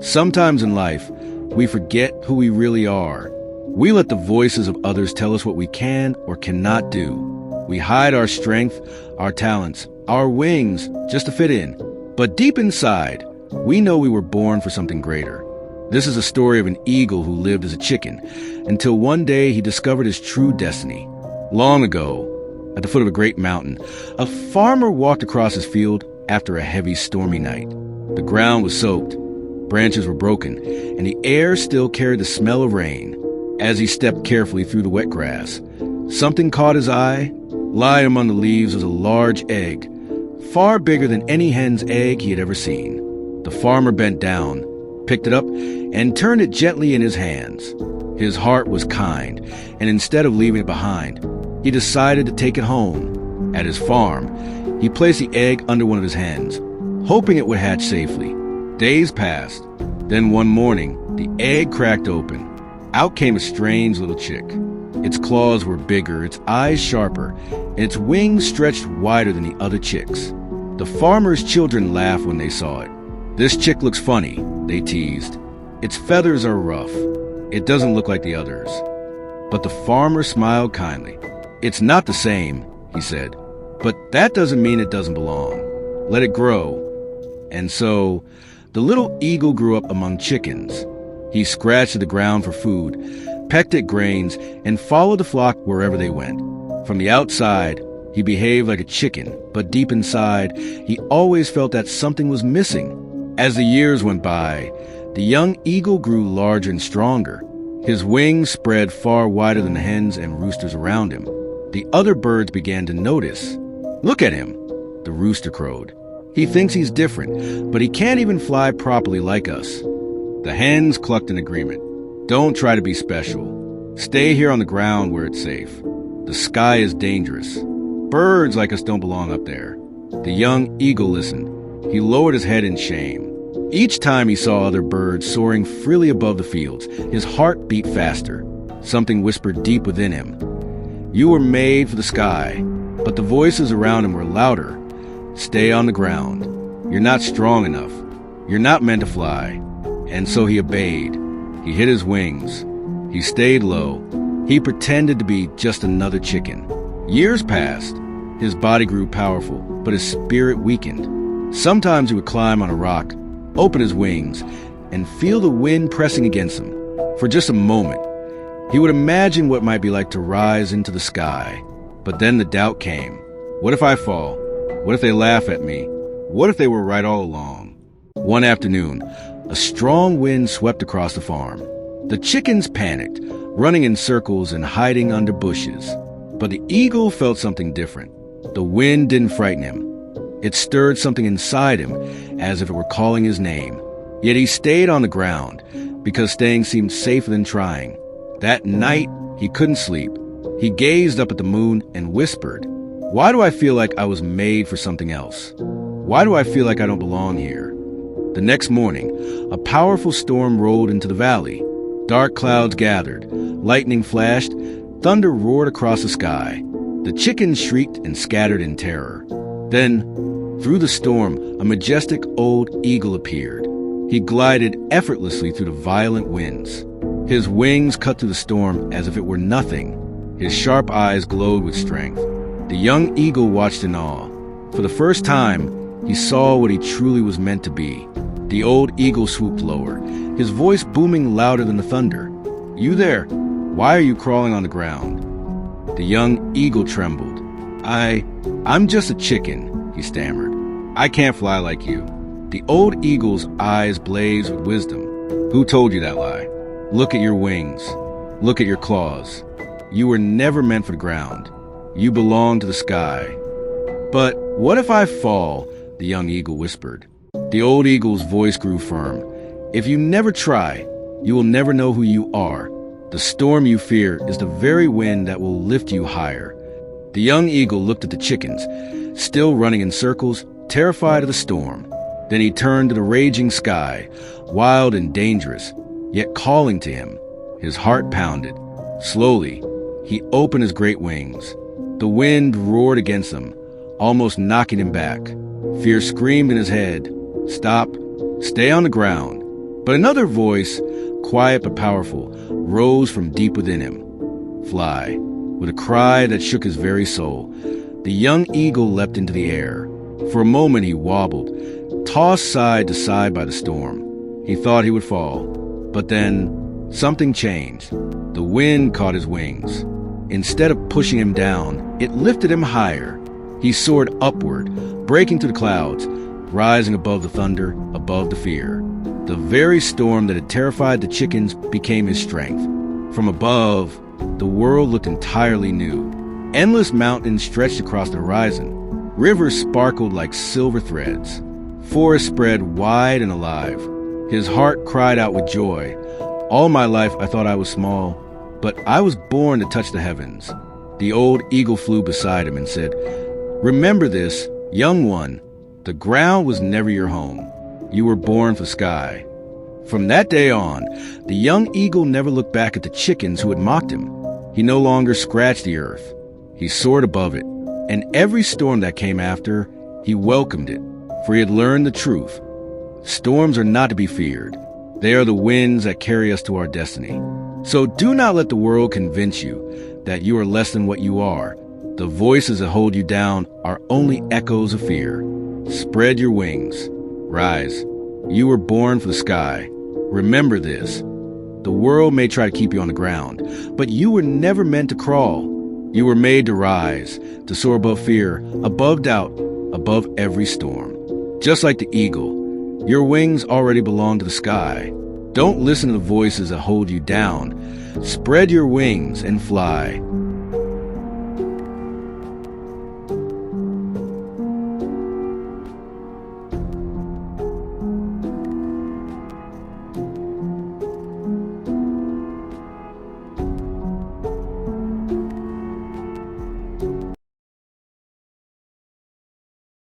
Sometimes in life, we forget who we really are. We let the voices of others tell us what we can or cannot do. We hide our strength, our talents, our wings just to fit in. But deep inside, we know we were born for something greater. This is a story of an eagle who lived as a chicken until one day he discovered his true destiny. Long ago, at the foot of a great mountain, a farmer walked across his field after a heavy, stormy night. The ground was soaked, branches were broken, and the air still carried the smell of rain. As he stepped carefully through the wet grass, something caught his eye. Lying among the leaves was a large egg, far bigger than any hen's egg he had ever seen. The farmer bent down, picked it up, and turned it gently in his hands. His heart was kind, and instead of leaving it behind, he decided to take it home. At his farm, he placed the egg under one of his hens, hoping it would hatch safely. Days passed. Then one morning, the egg cracked open. Out came a strange little chick. Its claws were bigger, its eyes sharper, and its wings stretched wider than the other chicks. The farmer's children laughed when they saw it. "This chick looks funny," they teased. "Its feathers are rough. It doesn't look like the others." But the farmer smiled kindly. "It's not the same," he said, "but that doesn't mean it doesn't belong. Let it grow." And so, the little eagle grew up among chickens. He scratched at the ground for food, pecked at grains, and followed the flock wherever they went. From the outside, he behaved like a chicken, but deep inside, he always felt that something was missing. As the years went by, the young eagle grew larger and stronger. His wings spread far wider than the hens and roosters around him. The other birds began to notice. "Look at him," the rooster crowed. "He thinks he's different, but he can't even fly properly like us." The hens clucked in agreement. "Don't try to be special. Stay here on the ground where it's safe. The sky is dangerous. Birds like us don't belong up there." The young eagle listened. He lowered his head in shame. Each time he saw other birds soaring freely above the fields, his heart beat faster. Something whispered deep within him. "You were made for the sky," but the voices around him were louder. "Stay on the ground. You're not strong enough. You're not meant to fly." And so he obeyed. He hid his wings. He stayed low. He pretended to be just another chicken. Years passed. His body grew powerful, but his spirit weakened. Sometimes he would climb on a rock, open his wings, and feel the wind pressing against him. For just a moment, he would imagine what it might be like to rise into the sky. But then the doubt came. What if I fall? What if they laugh at me? What if they were right all along? One afternoon, a strong wind swept across the farm. The chickens panicked, running in circles and hiding under bushes. But the eagle felt something different. The wind didn't frighten him. It stirred something inside him, as if it were calling his name. Yet he stayed on the ground, because staying seemed safer than trying. That night, he couldn't sleep. He gazed up at the moon and whispered, "Why do I feel like I was made for something else? Why do I feel like I don't belong here?" The next morning, a powerful storm rolled into the valley. Dark clouds gathered, lightning flashed, thunder roared across the sky. The chickens shrieked and scattered in terror. Then, through the storm, a majestic old eagle appeared. He glided effortlessly through the violent winds. His wings cut through the storm as if it were nothing. His sharp eyes glowed with strength. The young eagle watched in awe. For the first time, he saw what he truly was meant to be. The old eagle swooped lower, his voice booming louder than the thunder. "You there, why are you crawling on the ground?" The young eagle trembled. I'm just a chicken," he stammered. "I can't fly like you." The old eagle's eyes blazed with wisdom. "Who told you that lie? Look at your wings. Look at your claws. You were never meant for the ground. You belong to the sky." "But what if I fall?" the young eagle whispered. The old eagle's voice grew firm. "If you never try, you will never know who you are. The storm you fear is the very wind that will lift you higher." The young eagle looked at the chickens, still running in circles, terrified of the storm. Then he turned to the raging sky, wild and dangerous, yet calling to him. His heart pounded. Slowly, he opened his great wings. The wind roared against him, almost knocking him back. Fear screamed in his head. "Stop. Stay on the ground." But another voice, quiet but powerful, rose from deep within him. Fly. With a cry that shook his very soul, the young eagle leapt into the air. For a moment he wobbled, tossed side to side by the storm. He thought he would fall. But then something changed. The wind caught his wings. Instead of pushing him down, it lifted him higher. He soared upward, breaking through the clouds, rising above the thunder, above the fear. The very storm that had terrified the chickens became his strength. From above, the world looked entirely new. Endless mountains stretched across the horizon. Rivers sparkled like silver threads. Forests spread wide and alive. His heart cried out with joy. All my life I thought I was small, but I was born to touch the heavens. The old eagle flew beside him and said, "Remember this, young one, the ground was never your home. You were born for sky." From that day on, the young eagle never looked back at the chickens who had mocked him. He no longer scratched the earth. He soared above it, and every storm that came after, he welcomed it, for he had learned the truth. Storms are not to be feared. They are the winds that carry us to our destiny. So do not let the world convince you that you are less than what you are. The voices that hold you down are only echoes of fear. Spread your wings. Rise. You were born for the sky. Remember this. The world may try to keep you on the ground, but you were never meant to crawl. You were made to rise, to soar above fear, above doubt, above every storm. Just like the eagle, your wings already belong to the sky. Don't listen to the voices that hold you down. Spread your wings and fly.